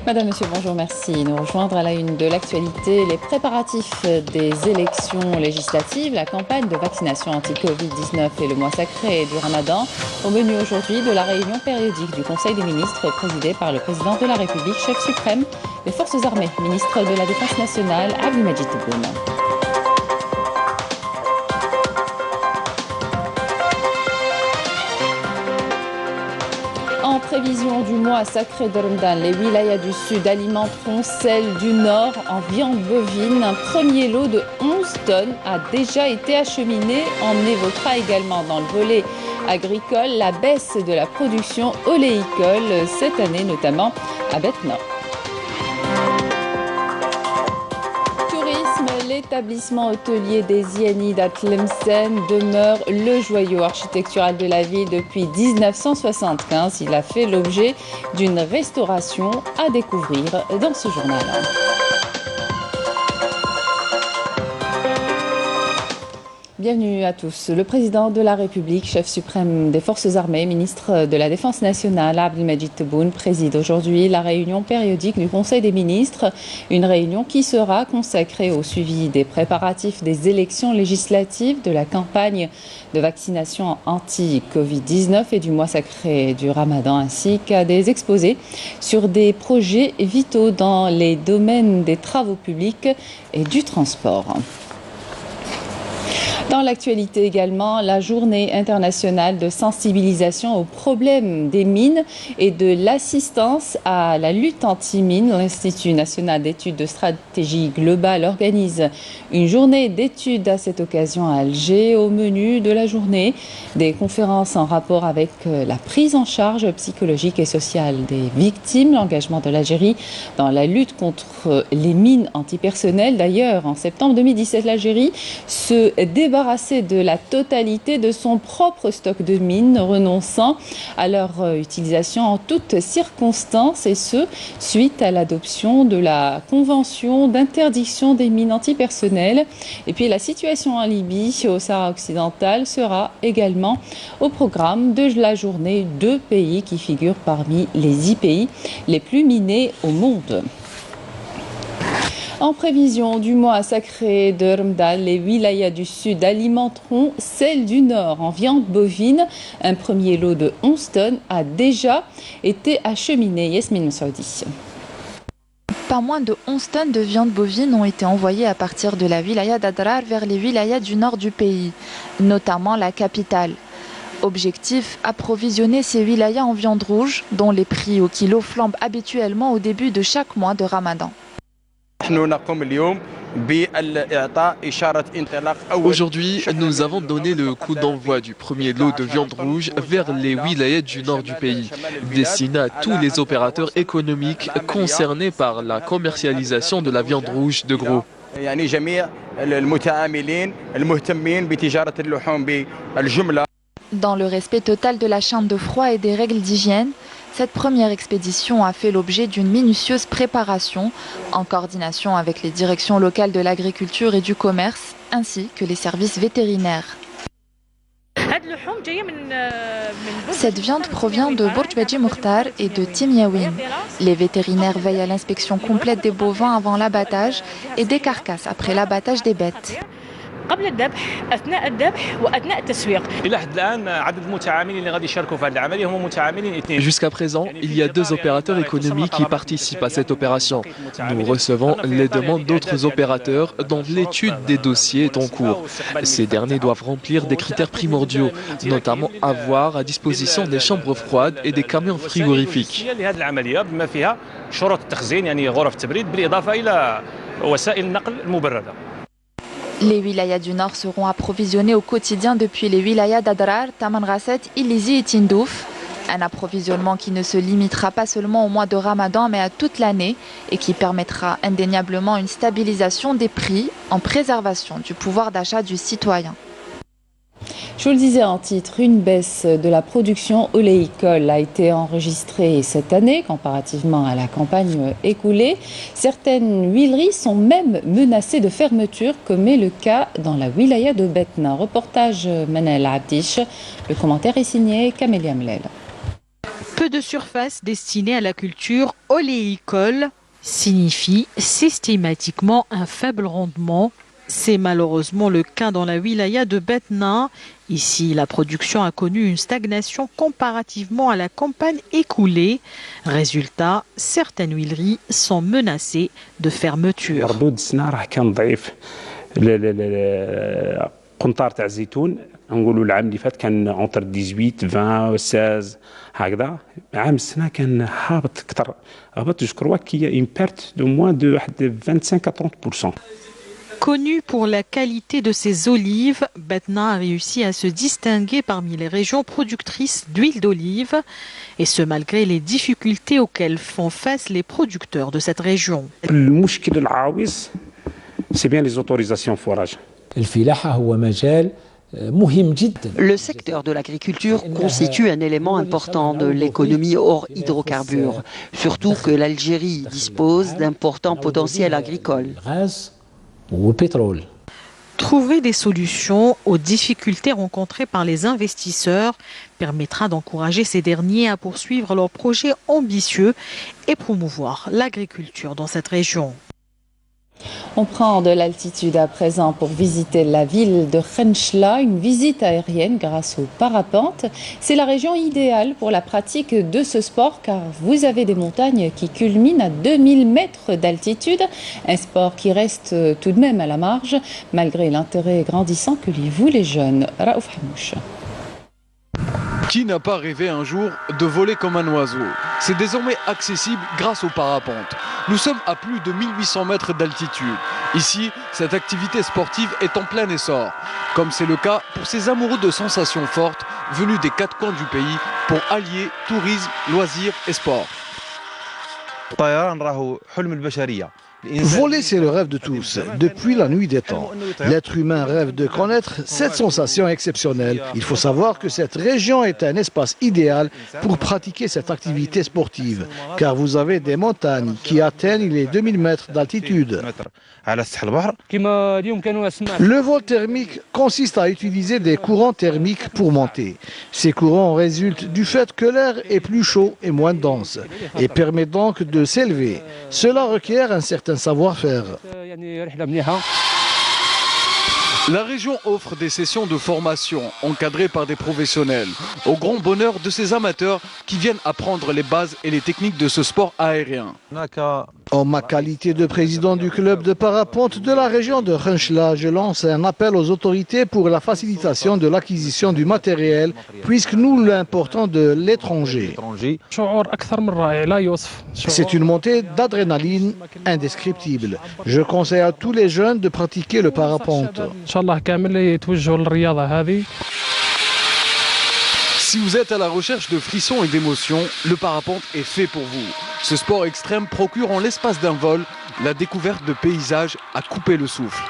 Madame, Monsieur, bonjour, merci. Nous rejoindre à la une de l'actualité, les préparatifs des élections législatives, la campagne de vaccination anti-Covid-19 et le mois sacré du Ramadan au menu aujourd'hui de la réunion périodique du Conseil des ministres présidée par le président de la République, chef suprême des forces armées, ministre de la Défense nationale, Abdelmajid Tebboune. En prévision du mois sacré de Ramadan, les wilayas du sud alimenteront celles du nord en viande bovine. Un premier lot de 11 tonnes a déjà été acheminé. On évoquera également dans le volet agricole la baisse de la production oléicole cette année, notamment à Betna. L'établissement hôtelier des Zianides à Tlemcen demeure le joyau architectural de la ville depuis 1975. Il a fait l'objet d'une restauration à découvrir dans ce journal. Bienvenue à tous. Le président de la République, chef suprême des forces armées, ministre de la Défense nationale, Abdelmajid Tebboune, préside aujourd'hui la réunion périodique du Conseil des ministres. Une réunion qui sera consacrée au suivi des préparatifs des élections législatives, de la campagne de vaccination anti-Covid-19 et du mois sacré du Ramadan, ainsi qu'à des exposés sur des projets vitaux dans les domaines des travaux publics et du transport. Dans l'actualité également, la journée internationale de sensibilisation aux problèmes des mines et de l'assistance à la lutte anti-mines. L'Institut national d'études de stratégie globale organise une journée d'études à cette occasion à Alger. Au menu de la journée, des conférences en rapport avec la prise en charge psychologique et sociale des victimes, l'engagement de l'Algérie dans la lutte contre les mines antipersonnelles. D'ailleurs, en septembre 2017, l'Algérie se débarrassait de la totalité de son propre stock de mines, renonçant à leur utilisation en toutes circonstances, et ce, suite à l'adoption de la Convention d'interdiction des mines antipersonnelles. Et puis la situation en Libye, au Sahara occidental, sera également au programme de la journée. 2 pays qui figurent parmi les 10 pays les plus minés au monde. En prévision du mois sacré de Ramadan, les wilayas du sud alimenteront celles du nord en viande bovine. Un premier lot de 11 tonnes a déjà été acheminé. Yasmine Moussaoudi. Pas moins de 11 tonnes de viande bovine ont été envoyées à partir de la wilaya d'Adrar vers les wilayas du nord du pays, notamment la capitale. Objectif, approvisionner ces wilayas en viande rouge, dont les prix au kilo flambent habituellement au début de chaque mois de Ramadan. Aujourd'hui, nous avons donné le coup d'envoi du premier lot de viande rouge vers les wilayas du nord du pays, destiné à tous les opérateurs économiques concernés par la commercialisation de la viande rouge de gros. Dans le respect total de la chaîne de froid et des règles d'hygiène, cette première expédition a fait l'objet d'une minutieuse préparation en coordination avec les directions locales de l'agriculture et du commerce, ainsi que les services vétérinaires. Cette viande provient de Bourj Beji Mokhtar et de Timyawin. Les vétérinaires veillent à l'inspection complète des bovins avant l'abattage et des carcasses après l'abattage des bêtes. Jusqu'à présent, il y a 2 opérateurs économiques qui participent à cette opération. Nous recevons les demandes d'autres opérateurs dont l'étude des dossiers est en cours. Ces derniers doivent remplir des critères primordiaux, notamment avoir à disposition des chambres froides et des camions frigorifiques. Les wilayas du Nord seront approvisionnés au quotidien depuis les wilayas d'Adrar, Tamanrasset, Ilizi et Tindouf. Un approvisionnement qui ne se limitera pas seulement au mois de Ramadan mais à toute l'année et qui permettra indéniablement une stabilisation des prix en préservation du pouvoir d'achat du citoyen. Je vous le disais en titre, une baisse de la production oléicole a été enregistrée cette année comparativement à la campagne écoulée. Certaines huileries sont même menacées de fermeture, comme est le cas dans la wilaya de Betna. Reportage Manel Abdish. Le commentaire est signé Camélia Mlel. Peu de surface destinée à la culture oléicole signifie systématiquement un faible rendement. C'est malheureusement le cas dans la wilaya de Betna. Ici, la production a connu une stagnation comparativement à la campagne écoulée. Résultat, certaines huileries sont menacées de fermeture. قنطار تاع الزيتون نقولوا العام اللي فات كان اونتر 18 20 16 هكذا عام السنه كان هابط اكثر هبط جو كروا كي اون بيرت دو موان دو 25 à 30%. Connu pour la qualité de ses olives, Betna a réussi à se distinguer parmi les régions productrices d'huile d'olive, et ce malgré les difficultés auxquelles font face les producteurs de cette région. المشكل العاوز c'est bien les autorisations forage. Le secteur de l'agriculture constitue un élément important de l'économie hors hydrocarbures, surtout que l'Algérie dispose d'importants potentiels agricoles. Trouver des solutions aux difficultés rencontrées par les investisseurs permettra d'encourager ces derniers à poursuivre leurs projets ambitieux et promouvoir l'agriculture dans cette région. On prend de l'altitude à présent pour visiter la ville de Khenchla, une visite aérienne grâce au parapente. C'est la région idéale pour la pratique de ce sport car vous avez des montagnes qui culminent à 2000 mètres d'altitude, un sport qui reste tout de même à la marge malgré l'intérêt grandissant que lui vouent les jeunes. Raouf Hamouche. Qui n'a pas rêvé un jour de voler comme un oiseau? C'est désormais accessible grâce au parapente. Nous sommes à plus de 1800 mètres d'altitude. Ici, cette activité sportive est en plein essor, comme c'est le cas pour ces amoureux de sensations fortes venus des quatre coins du pays pour allier tourisme, loisirs et sport. Voler, c'est le rêve de tous, depuis la nuit des temps. L'être humain rêve de connaître cette sensation exceptionnelle. Il faut savoir que cette région est un espace idéal pour pratiquer cette activité sportive, car vous avez des montagnes qui atteignent les 2000 mètres d'altitude. Le vol thermique consiste à utiliser des courants thermiques pour monter. Ces courants résultent du fait que l'air est plus chaud et moins dense, et permet donc de s'élever. Cela requiert un certain savoir-faire. La région offre des sessions de formation encadrées par des professionnels, au grand bonheur de ces amateurs qui viennent apprendre les bases et les techniques de ce sport aérien. En ma qualité de président du club de parapente de la région de Khenchla, je lance un appel aux autorités pour la facilitation de l'acquisition du matériel, puisque nous l'importons de l'étranger. C'est une montée d'adrénaline indescriptible. Je conseille à tous les jeunes de pratiquer le parapente. Si vous êtes à la recherche de frissons et d'émotions, le parapente est fait pour vous. Ce sport extrême procure en l'espace d'un vol la découverte de paysages à couper le souffle.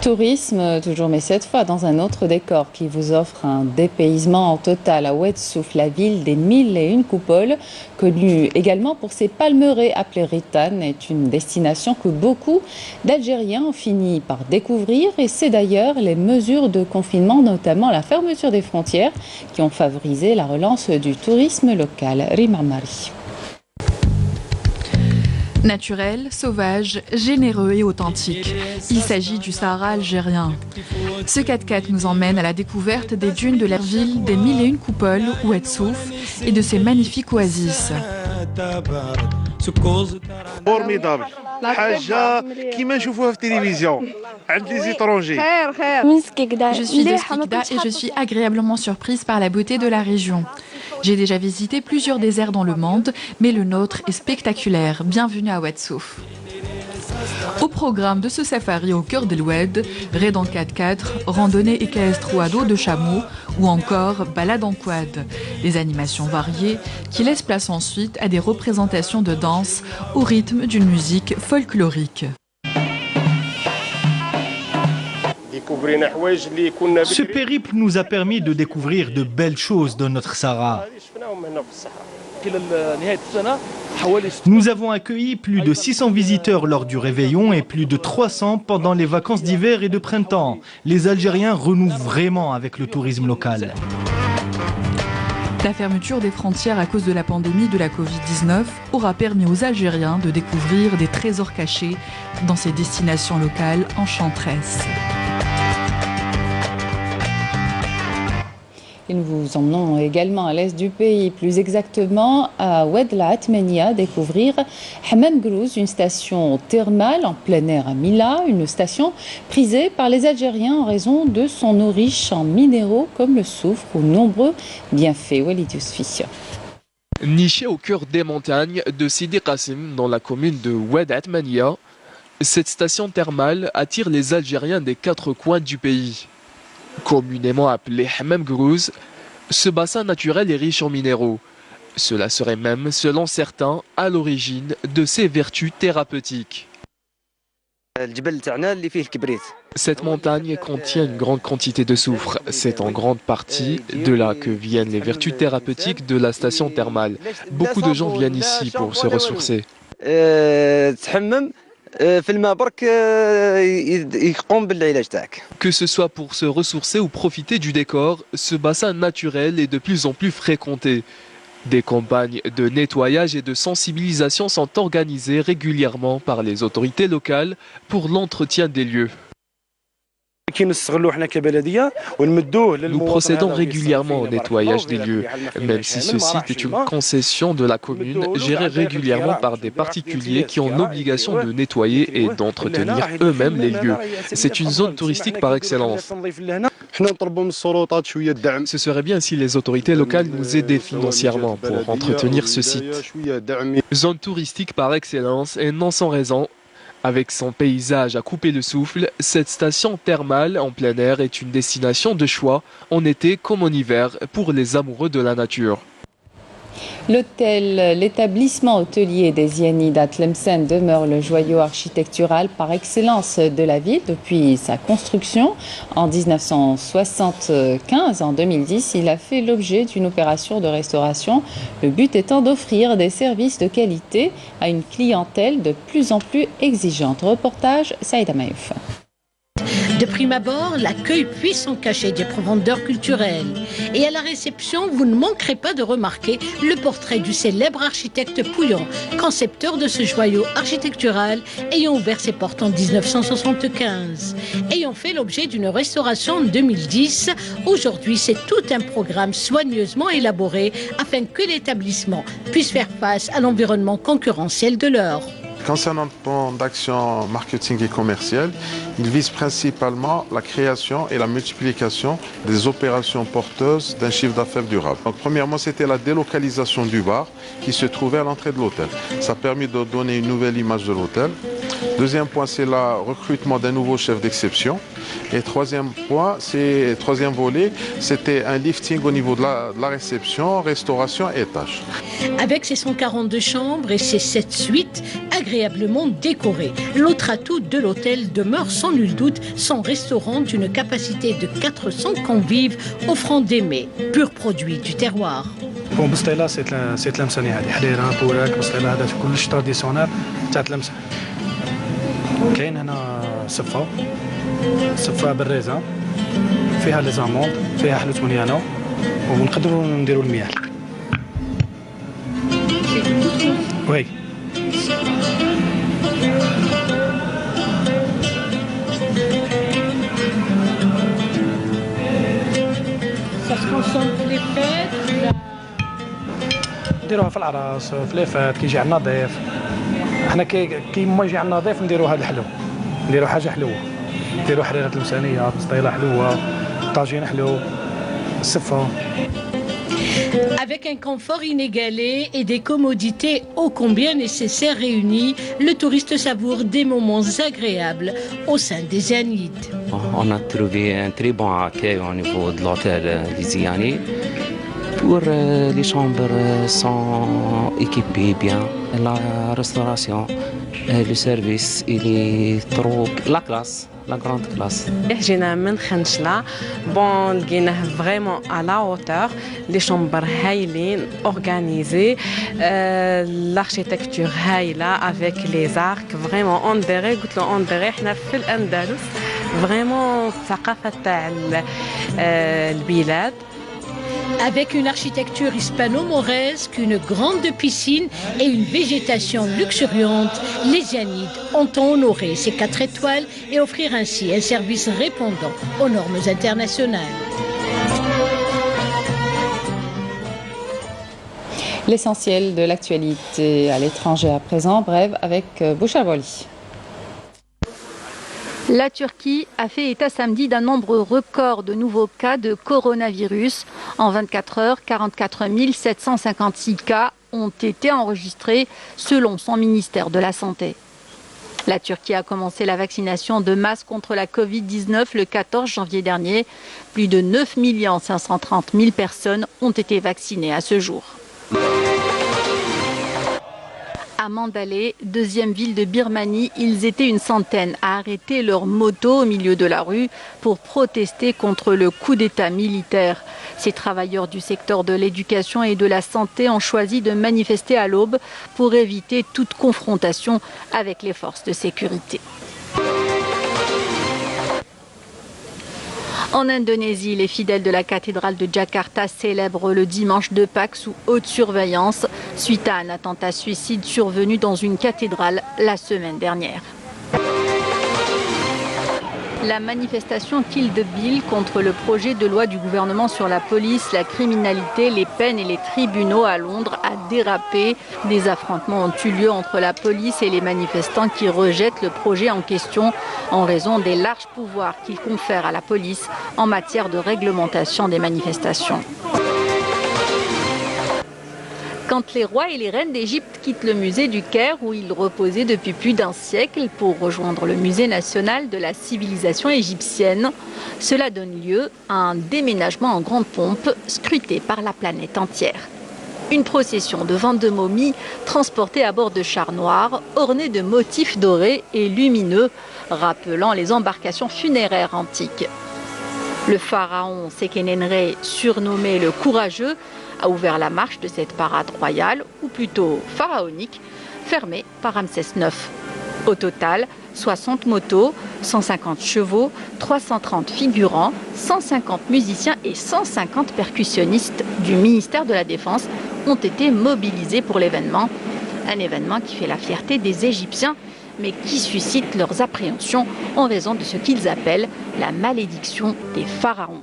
Tourisme, toujours, mais cette fois dans un autre décor qui vous offre un dépaysement total à Oued-Souf, la ville des 1001 coupoles, connue également pour ses palmeraies appelées Ritan, est une destination que beaucoup d'Algériens ont fini par découvrir et c'est d'ailleurs les mesures de confinement, notamment la fermeture des frontières, qui ont favorisé la relance du tourisme local. Rima Mari. Naturel, sauvage, généreux et authentique. Il s'agit du Sahara algérien. Ce 4x4 nous emmène à la découverte des dunes de la ville des 1001 coupoles, Oued-Souf, et de ses magnifiques oasis. Formidable. حاجة كيما نشوفوها في التلفزيون عند les étrangers. Je suis de Skikda et je suis agréablement surprise par la beauté de la région. J'ai déjà visité plusieurs déserts dans le monde, mais le nôtre est spectaculaire. Bienvenue à Oued-Souf. Au programme de ce safari au cœur de l'Oued, raid en 4x4, randonnée équestre ou à dos de chameau, ou encore balade en quad. Des animations variées qui laissent place ensuite à des représentations de danse au rythme d'une musique folklorique. Ce périple nous a permis de découvrir de belles choses dans notre Sahara. Nous avons accueilli plus de 600 visiteurs lors du réveillon et plus de 300 pendant les vacances d'hiver et de printemps. Les Algériens renouent vraiment avec le tourisme local. La fermeture des frontières à cause de la pandémie de la Covid-19 aura permis aux Algériens de découvrir des trésors cachés dans ces destinations locales enchanteresses. Et nous vous emmenons également à l'est du pays, plus exactement à Oued Atmenia, découvrir Hammam Gourouz, une station thermale en plein air à Mila, une station prisée par les Algériens en raison de son eau riche en minéraux comme le soufre ou nombreux bienfaits. Walid Yousfi. Nichée au cœur des montagnes de Sidi Qassim, dans la commune de Oued Atmenia, cette station thermale attire les Algériens des 4 coins du pays. Communément appelé Hammam Gourouz, ce bassin naturel est riche en minéraux. Cela serait même, selon certains, à l'origine de ses vertus thérapeutiques. Cette montagne contient une grande quantité de soufre. C'est en grande partie de là que viennent les vertus thérapeutiques de la station thermale. Beaucoup de gens viennent ici pour se ressourcer. Que ce soit pour se ressourcer ou profiter du décor, ce bassin naturel est de plus en plus fréquenté. Des campagnes de nettoyage et de sensibilisation sont organisées régulièrement par les autorités locales pour l'entretien des lieux. Nous procédons régulièrement au nettoyage des lieux, même si ce site est une concession de la commune gérée régulièrement par des particuliers qui ont l'obligation de nettoyer et d'entretenir eux-mêmes les lieux. C'est une zone touristique par excellence. Ce serait bien si les autorités locales nous aidaient financièrement pour entretenir ce site. Zone touristique par excellence et non sans raison. Avec son paysage à couper le souffle, cette station thermale en plein air est une destination de choix en été comme en hiver pour les amoureux de la nature. L'établissement hôtelier des Zianides à Tlemcen demeure le joyau architectural par excellence de la ville depuis sa construction. En 1975, en 2010, il a fait l'objet d'une opération de restauration, le but étant d'offrir des services de qualité à une clientèle de plus en plus exigeante. Reportage Saïda Maïf. De prime abord, l'accueil puise son cachet des profondeurs culturelles. Et à la réception, vous ne manquerez pas de remarquer le portrait du célèbre architecte Pouillon, concepteur de ce joyau architectural ayant ouvert ses portes en 1975. Ayant fait l'objet d'une restauration en 2010, aujourd'hui c'est tout un programme soigneusement élaboré afin que l'établissement puisse faire face à l'environnement concurrentiel de l'heure. Concernant le plan d'action marketing et commercial, il vise principalement la création et la multiplication des opérations porteuses d'un chiffre d'affaires durable. Donc, premièrement, c'était la délocalisation du bar qui se trouvait à l'entrée de l'hôtel. Ça a permis de donner une nouvelle image de l'hôtel. Deuxième point, c'est le recrutement d'un nouveau chef d'exception. Et troisième volet, c'était un lifting au niveau de la réception, restauration et étage. Avec ses 142 chambres et ses 7 suites agréablement décorées, l'autre atout de l'hôtel demeure sans nul doute son restaurant d'une capacité de 400 convives offrant des mets, pur produit du terroir. بسطيلة سي تلمساني هذه حريرة بوراك بسطيلة هذا كلش تراديسيونال تاع تلمسان. كاين هنا صفة بالريزة فيها لي زاموند فيها حلوت مونيانو ونقدروا نديروا المياه. وي Ça se consomme pour les fêtes. نديروها في العراس في ليفات كي يجي عندنا ضيف. احنا كي ما يجي عندنا ضيف نديروا هذا الحلو، نديروا حاجه حلوه، نديروا حريره تلمسانيه، بسطيله حلوه، طاجين حلو، السفه. Avec un confort inégalé et des commodités ô combien nécessaires réunies, le touriste savoure des moments agréables au sein des Zianides. On a trouvé un très bon accueil au niveau de l'hôtel Les Zianides. Pour les chambres sont équipées bien. La restauration, le service, il est trop la la grande classe. جينا من خنشلة بون لقيناه فريمون على hauteur لي شومبر هايلين اورغانيزي l'architecture هايلة avec les arcs vraiment on dirait قلت له on dirait احنا في الأندلس vraiment الثقافة تاع البلاد. Avec une architecture hispano-mauresque, une grande piscine et une végétation luxuriante, les Zianides entendent honorer ces 4 étoiles et offrir ainsi un service répondant aux normes internationales. L'essentiel de l'actualité à l'étranger à présent, bref, avec Bouchra Boli. La Turquie a fait état samedi d'un nombre record de nouveaux cas de coronavirus. En 24 heures, 44 756 cas ont été enregistrés selon son ministère de la Santé. La Turquie a commencé la vaccination de masse contre la Covid-19 le 14 janvier dernier. Plus de 9 530 000 personnes ont été vaccinées à ce jour. À Mandalay, deuxième ville de Birmanie, ils étaient une centaine à arrêter leur moto au milieu de la rue pour protester contre le coup d'État militaire. Ces travailleurs du secteur de l'éducation et de la santé ont choisi de manifester à l'aube pour éviter toute confrontation avec les forces de sécurité. En Indonésie, les fidèles de la cathédrale de Jakarta célèbrent le dimanche de Pâques sous haute surveillance suite à un attentat suicide survenu dans une cathédrale la semaine dernière. La manifestation Kill the Bill contre le projet de loi du gouvernement sur la police, la criminalité, les peines et les tribunaux à Londres a dérapé. Des affrontements ont eu lieu entre la police et les manifestants qui rejettent le projet en question en raison des larges pouvoirs qu'il confère à la police en matière de réglementation des manifestations. Quand les rois et les reines d'Égypte quittent le musée du Caire où ils reposaient depuis plus d'un siècle pour rejoindre le musée national de la civilisation égyptienne, cela donne lieu à un déménagement en grande pompe scruté par la planète entière. Une procession de 22 momies transportées à bord de chars noirs ornés de motifs dorés et lumineux rappelant les embarcations funéraires antiques. Le pharaon Sekenenre, surnommé le Courageux, a ouvert la marche de cette parade royale, ou plutôt pharaonique, fermée par Ramsès IX. Au total, 60 motos, 150 chevaux, 330 figurants, 150 musiciens et 150 percussionnistes du ministère de la Défense ont été mobilisés pour l'événement. Un événement qui fait la fierté des Égyptiens, mais qui suscite leurs appréhensions en raison de ce qu'ils appellent la malédiction des pharaons.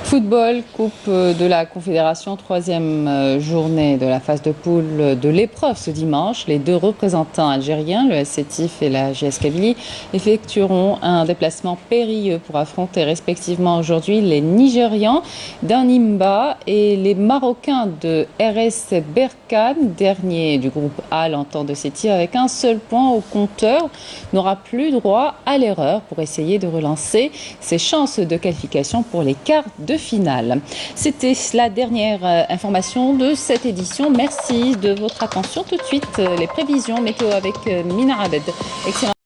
Football, Coupe de la Confédération, troisième journée de la phase de poule de l'épreuve ce dimanche. Les deux représentants algériens, le SC Tif et la JS Kabylie, effectueront un déplacement périlleux pour affronter respectivement aujourd'hui les Nigérians d'Animba et les Marocains de RS Berkane, dernier du groupe A, l'entente de ces tirs avec un seul point au compteur, n'aura plus droit à l'erreur pour essayer de relancer ses chances de qualification pour les quarts de finale. C'était la dernière information de cette édition. Merci de votre attention. Tout de suite, les prévisions météo avec Mina Abed. Excellent.